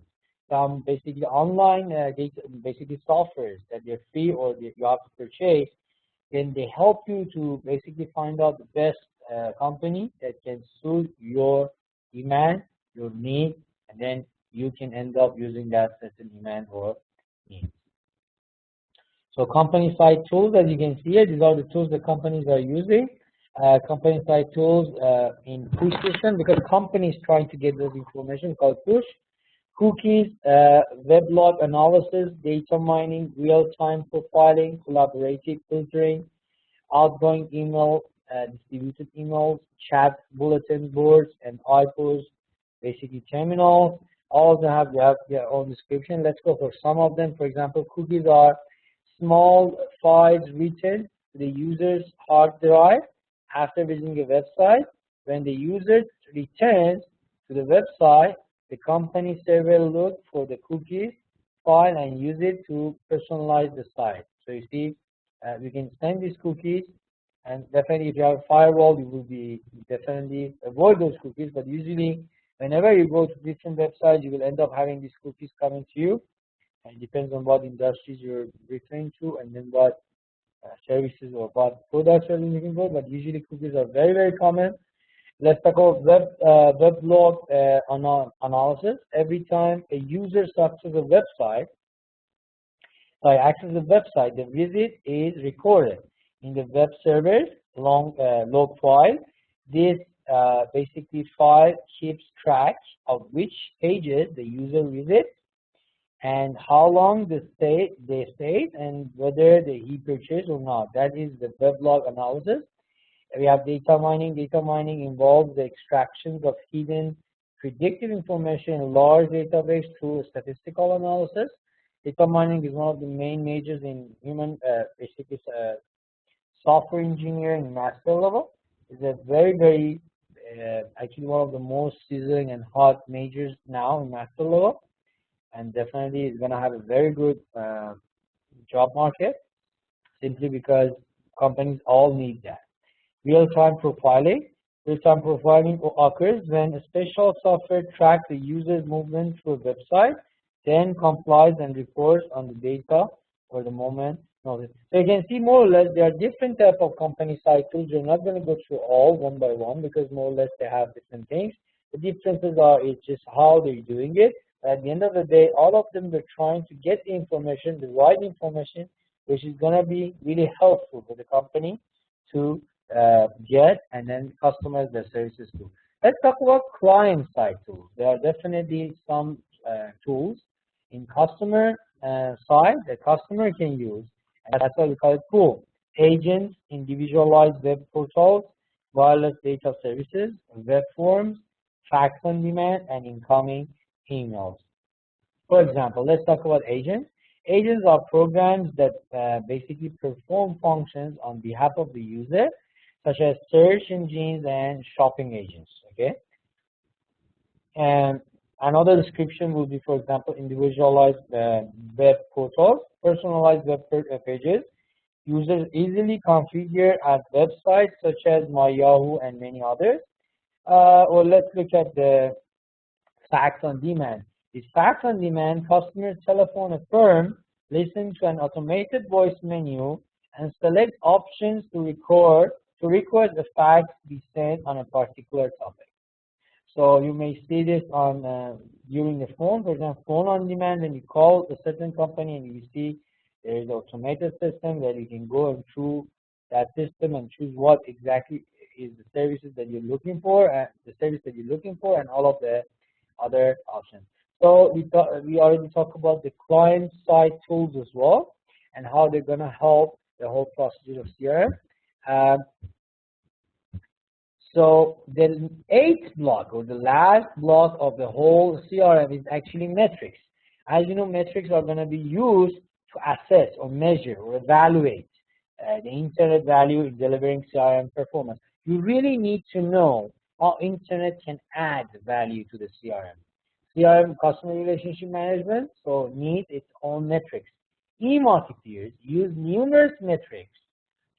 some basically online data, basically softwares that they're free or that you have to purchase. Then they help you to basically find out the best company that can suit your demand, your need, and then you can end up using that certain demand or need. So company side tools, as you can see here, these are the tools the companies are using. Company side tools in push system, because companies trying to get those information called push. Cookies, weblog analysis, data mining, real-time profiling, collaborative filtering, outgoing email, distributed emails, chat, bulletin boards, and iPods, basically terminals. All of them have their own description. Let's go for some of them. For example, cookies are small files written to the user's hard drive after visiting a website. When the user returns to the website, the company server will look for the cookies file and use it to personalize the site. So you see, we can send these cookies, and definitely if you have a firewall, you will be definitely avoid those cookies. But usually, whenever you go to different websites, you will end up having these cookies coming to you. And it depends on what industries you're referring to, and then what services or what products you're looking for. But usually, cookies are very, very common. Let's talk about weblog analysis. Every time a user accesses a website, the visit is recorded in the web server's log file. This basically file keeps track of which pages the user visits and how long they stayed and whether he purchased or not. That is the weblog analysis. We have data mining. Data mining involves the extractions of hidden predictive information in large database through statistical analysis. Data mining is one of the main majors in basically software engineering master level. It's a very, very, actually one of the most sizzling and hot majors now in master level. And definitely it's going to have a very good job market, simply because companies all need that. Real-time profiling. Real-time profiling occurs when a special software tracks the user's movement through a website, then compiles and reports on the data for the moment. So you can see more or less there are different type of company side tools. You're not going to go through all one by one because more or less they have different things. The differences are it's just how they're doing it. At the end of the day, all of them are trying to get the information, the right information, which is going to be really helpful for the company to get and then customize their services too. Let's talk about client side tools. There are definitely some tools in customer side that customer can use, and that's why we call it pool. Agents, individualized web portals, wireless data services, web forms, fax on demand, and incoming emails. For example, let's talk about agents. Agents are programs that basically perform functions on behalf of the user, such as search engines and shopping agents. Okay, and another description will be, for example, individualized web portals, personalized web pages. Users easily configure at websites such as My Yahoo and many others. Or let's look at the fax on demand. With fax on demand, customers telephone a firm, listen to an automated voice menu, and select options to request a fax be sent on a particular topic. So you may see this on during the phone, for example, phone on demand, and you call a certain company and you see there is an automated system where you can go and through that system and choose what exactly is the services that you're looking for, and all of the other options. So we already talked about the client side tools as well and how they're going to help the whole process of CRM. So the eighth block, or the last block of the whole CRM, is actually metrics. As you know, metrics are going to be used to assess or measure or evaluate the internet value in delivering CRM performance. You really need to know how internet can add value to the CRM. CRM, customer relationship management, so needs its own metrics. E-marketers use numerous metrics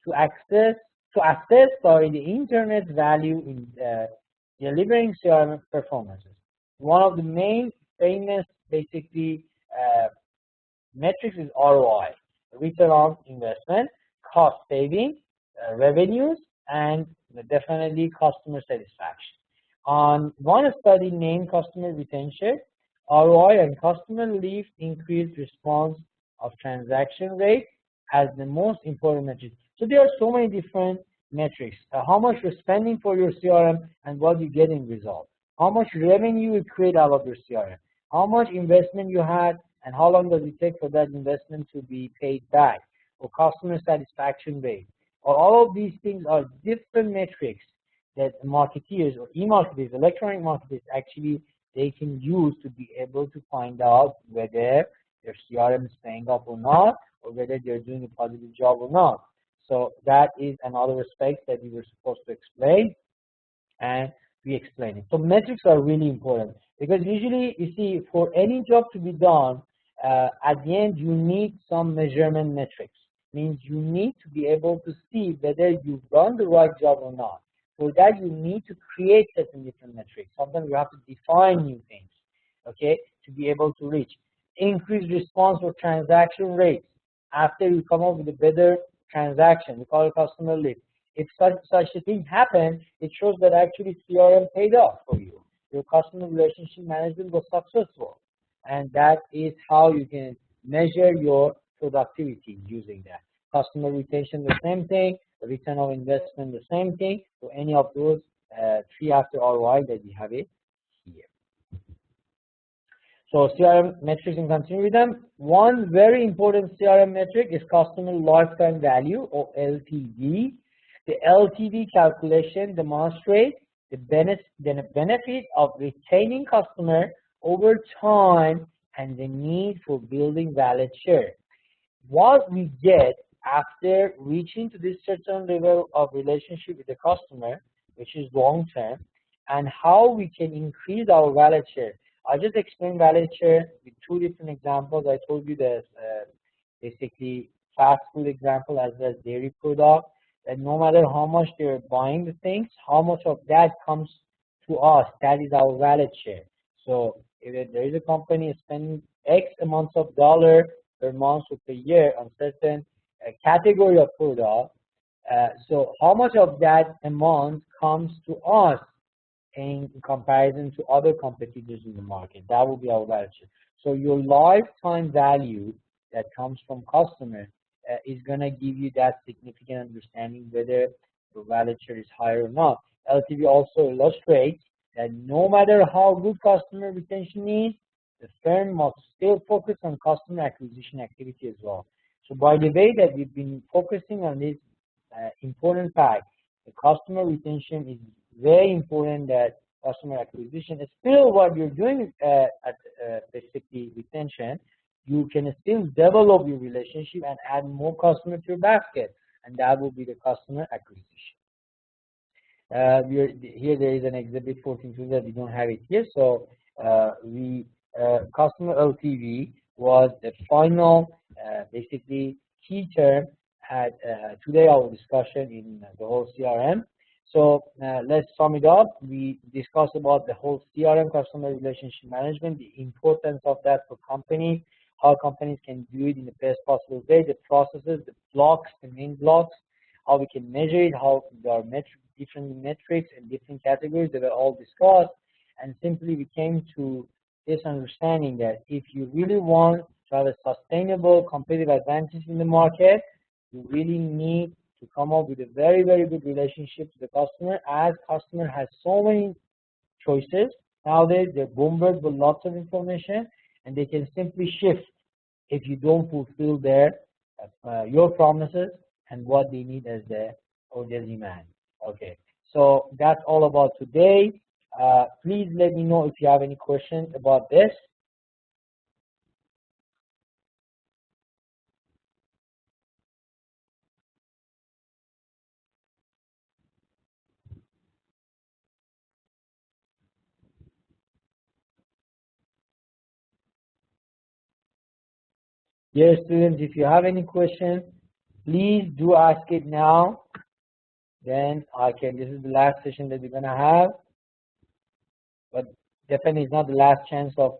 to assess the internet's value in delivering CRM performances. One of the main famous basically metrics is ROI, return on investment, cost saving, revenues, and definitely customer satisfaction. On one study named Customer Retention, ROI and customer lift increased response of transaction rate as the most important metrics. So there are so many different metrics. How much you're spending for your CRM and what you get in result. How much revenue you create out of your CRM. How much investment you had and how long does it take for that investment to be paid back, or customer satisfaction rate. Or all of these things are different metrics that marketeers or e-marketers, electronic marketers actually they can use to be able to find out whether their CRM is paying up or not, or whether they're doing a positive job or not. So that is another aspect that we were supposed to explain, and we explain it. So metrics are really important because usually, you see, for any job to be done, at the end you need some measurement metrics. Means you need to be able to see whether you've done the right job or not. For that, you need to create certain different metrics. Sometimes you have to define new things, okay, to be able to reach. Increase response or transaction rates. After you come up with a better transaction, we call it customer lead. If such a thing happens, it shows that actually CRM paid off for you. Your customer relationship management was successful. And that is how you can measure your productivity using that. Customer retention, the same thing. Return on investment, the same thing. So any of those three after ROI that we have it here. So CRM metrics, and continue with them. One very important CRM metric is customer lifetime value, or LTV. The LTV calculation demonstrates the benefit of retaining customer over time and the need for building wallet share. What we get after reaching to this certain level of relationship with the customer, which is long term, and how we can increase our wallet share. I just explained wallet share with two different examples. I told you there's basically fast food example as well as dairy product, that no matter how much they're buying the things, how much of that comes to us, that is our wallet share. So if there is a company spending X amounts of dollar per month or per year on certain category of product, so how much of that amount comes to us in comparison to other competitors in the market? That will be our wallet share. So your lifetime value that comes from customer is going to give you that significant understanding whether the wallet share is higher or not. LTV also illustrates that no matter how good customer retention is, the firm must still focus on customer acquisition activity as well. So by the way that we've been focusing on this important fact, the customer retention is very important, that customer acquisition is still what you're doing at basically retention. You can still develop your relationship and add more customers to your basket, and that will be the customer acquisition. Here there is an exhibit 14.2 that we don't have it here. So customer LTV was the final basically key term at today our discussion in the whole CRM. So let's sum it up. We discussed about the whole CRM, customer relationship management, the importance of that for companies, how companies can do it in the best possible way, the processes, the blocks, the main blocks, how we can measure it, how there are different metrics and different categories that are all discussed. And simply we came to this understanding that if you really want to have a sustainable competitive advantage in the market, you really need to come up with a very, very good relationship to the customer, as customer has so many choices. Nowadays, they're bombarded with lots of information, and they can simply shift if you don't fulfill your promises and what they need as their demand. Okay, so that's all about today. Please let me know if you have any questions about this. Dear students, if you have any questions, please do ask it now. Then this is the last session that we're going to have. But definitely it's not the last chance of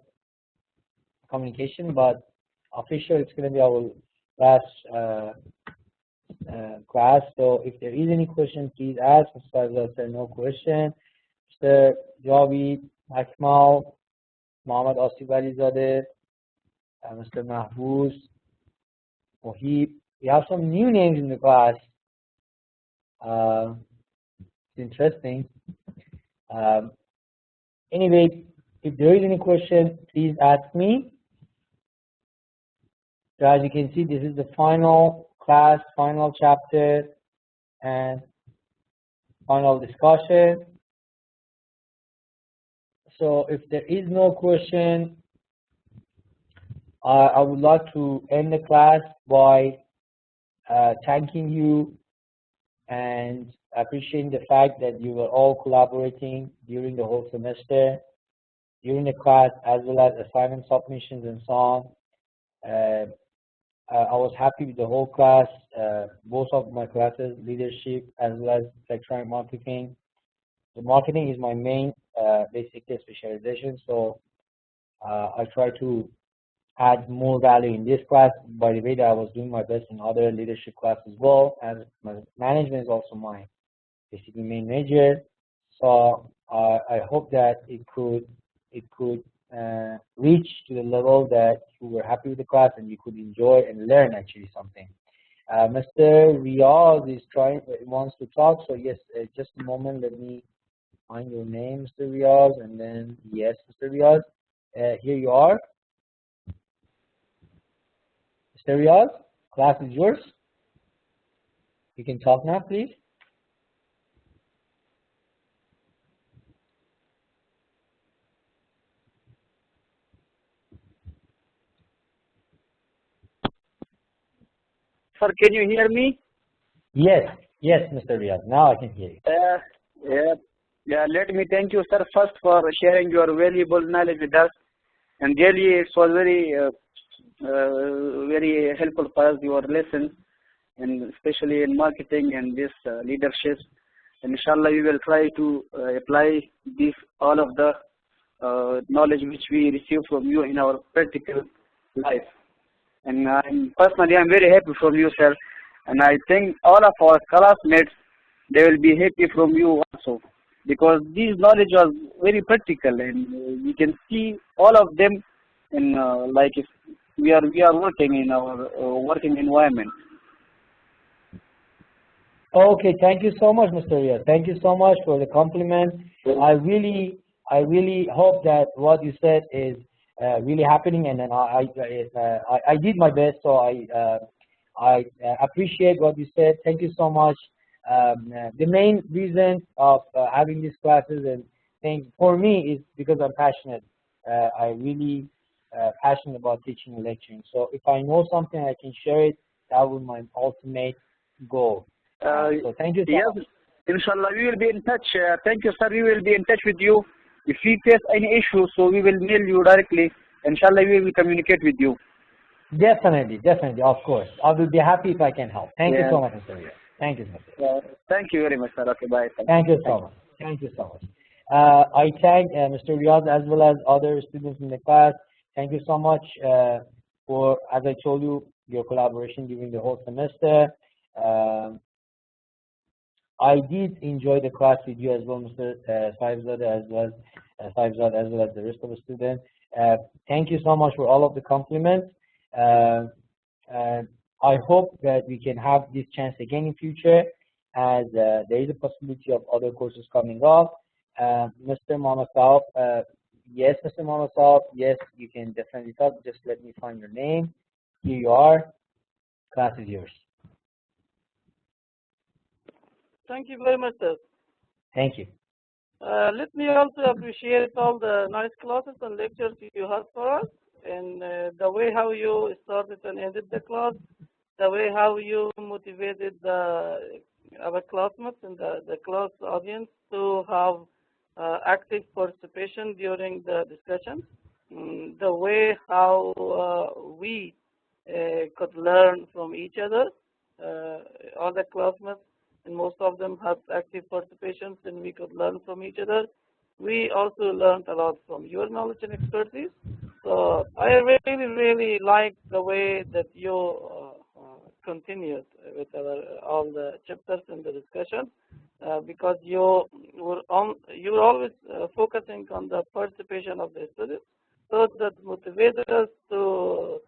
communication, but official, it's going to be our last class. So if there is any question, please ask. As far as I said, no question. Mr. Javid, Akmal, Mohammad Asif Alizadeh, Mr. Mahfouz, Mohib. We have some new names in the class. It's interesting. Anyway, if there is any question, please ask me. So as you can see, this is the final class, final chapter, and final discussion. So if there is no question, I would like to end the class by thanking you and appreciating the fact that you were all collaborating during the whole semester, during the class, as well as assignment submissions and so on. I was happy with the whole class, both of my classes, leadership as well as electronic marketing. The marketing is my main basically specialization, so I try to add more value in this class. By the way, that I was doing my best in other leadership class as well, and my management is also my basically main major. So I hope that it could reach to the level that you were happy with the class and you could enjoy and learn actually something. Mr. Riaz is wants to talk. So yes, just a moment. Let me find your name, Mr. Riaz, and then yes, Mr. Riaz, here you are. Mr. Riaz, class is yours. You can talk now, please. Sir, can you hear me? Yes, Mr. Riaz. Now I can hear you. Let me thank you, sir, first for sharing your valuable knowledge with us. And really, it was very helpful for us, your lesson, and especially in marketing and this leadership. And inshallah, we will try to apply all of the knowledge which we receive from you in our practical life. And personally, I'm very happy from you, sir. And I think all of our classmates, they will be happy from you also, because this knowledge was very practical, and we can see all of them in like if we are working in our working environment. Okay, thank you so much, Mr. Riaz. Thank you so much for the compliment. I really hope that what you said is really happening, and then I did my best, so I appreciate what you said. Thank you so much. The main reason of having these classes and things for me is because I'm passionate. I really passionate about teaching and lecturing. So if I know something, I can share it. That was my ultimate goal. So thank you so much. Inshallah, we will be in touch. Thank you, sir. We will be in touch with you. If we face any issues, so we will mail you directly. Inshallah, we will communicate with you. Definitely, of course. I will be happy if I can help. Thank you so much, Mr. Riaz. Thank you, Mr. Thank you very much, sir. Okay, bye. Thank you so much. Thank you so much. I thank Mr. Riaz as well as other students in the class. Thank you so much for, as I told you, your collaboration during the whole semester. I did enjoy the class with you as well, Mr. Saibzadeh, as well as the rest of the students. Thank you so much for all of the compliments. I hope that we can have this chance again in future, as there is a possibility of other courses coming up. Mr. Mohammed Saab, yes, Mr. Mohammed Saab, yes, you can definitely talk. Just let me find your name. Here you are. Class is yours. Thank you very much, sir. Thank you. Let me also appreciate all the nice classes and lectures you had for us, and the way how you started and ended the class, the way how you motivated our classmates and the class audience to have active participation during the discussion, the way how we could learn from each other, all the classmates, and most of them have active participations, and we could learn from each other. We also learned a lot from your knowledge and expertise. So I really like the way that you continued with all the chapters in the discussion, because you were always focusing on the participation of the students, so that motivated us to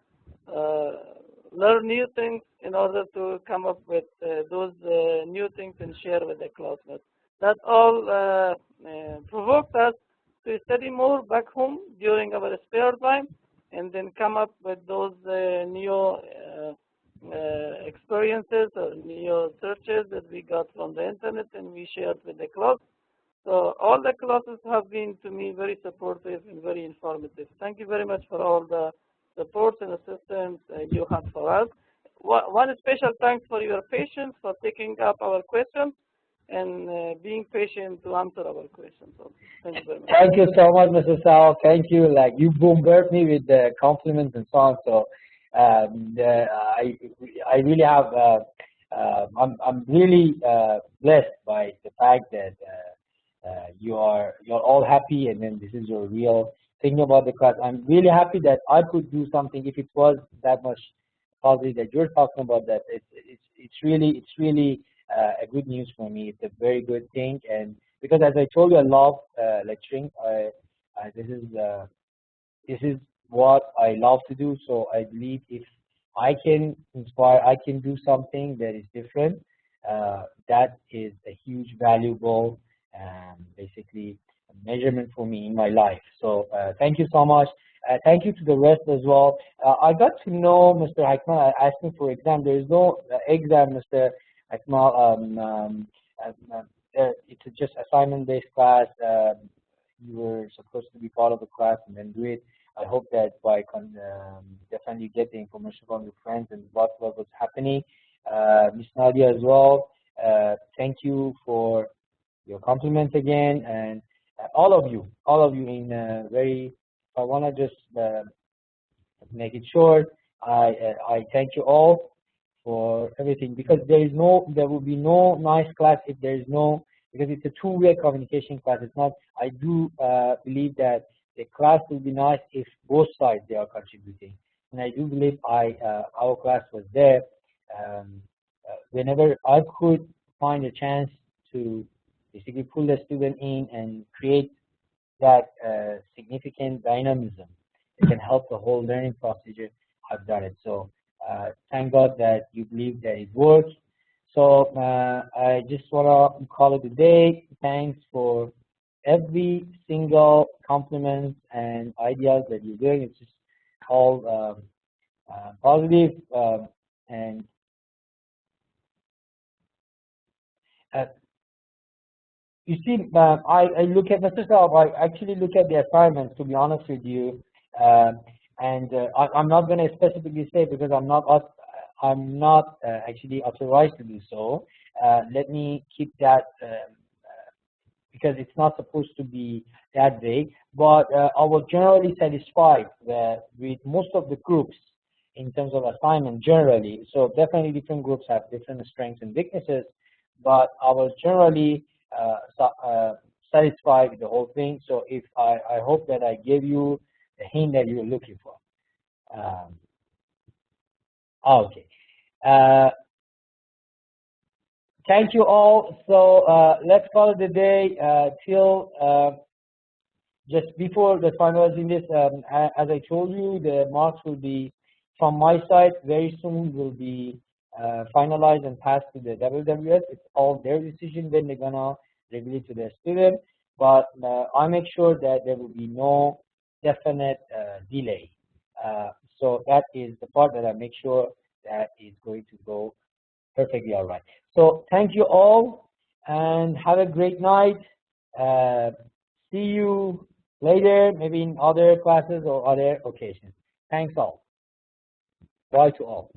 learn new things in order to come up with those new things and share with the classmates. That all provoked us to study more back home during our spare time, and then come up with those new experiences or new searches that we got from the internet, and we shared with the class. So all the classes have been, to me, very supportive and very informative. Thank you very much for all the support and assistance you had for us. One special thanks for your patience, for taking up our questions, and being patient to answer our questions. So thank you very much. Thank you so much, Mr. Sao. Thank you. Like, you bombarded me with the compliments and so on. So I really have. I'm really blessed by the fact that you're all happy, and then this is your real thing about the class. I'm really happy that I could do something. If it was that much positive that you're talking about, that it's really a good news for me. It's a very good thing, and because as I told you, I love lecturing. This is what I love to do. So I believe if I can inspire, I can do something that is different. That is a huge, valuable, basically measurement for me in my life. So thank you so much. Thank you to the rest as well. I got to know Mr. Hakmal asking for exam. There is no exam, Mr. Hakmal. It's just assignment-based class. You were supposed to be part of the class and then do it. I hope that by definitely get the information from your friends and what was happening. Ms. Nadia as well. Thank you for your compliments again, and all of you in very. I want to just make it short. I thank you all for everything, because there will be no nice class if there is no, because it's a two-way communication class. It's not. I do believe that the class will be nice if both sides they are contributing, and I do believe our class was there. Whenever I could find a chance to basically pull the student in and create that significant dynamism, it can help the whole learning procedure. I've done it. So thank God that you believe that it works. So I just want to call it a day. Thanks for every single compliment and ideas that you're doing. It's just all positive, and you see, I look at Mr. Saab, I actually look at the assignments, to be honest with you, and I'm not going to specifically say, because I'm not actually authorized to do so. Let me keep that, because it's not supposed to be that vague. But I was generally satisfied with most of the groups in terms of assignment generally. So definitely different groups have different strengths and weaknesses, but I was generally satisfied with the whole thing. So if I hope that I gave you the hint that you were looking for. Okay. Thank you all. So let's call it a day till just before the finalizing this. As I told you, the marks will be from my side very soon. Will be finalized and passed to the WWS. It's all their decision when they're gonna reveal it to their student. But I make sure that there will be no definite delay. So that is the part that I make sure that is going to go perfectly all right. So thank you all, and have a great night. See you later, maybe in other classes or other occasions. Thanks all. Bye to all.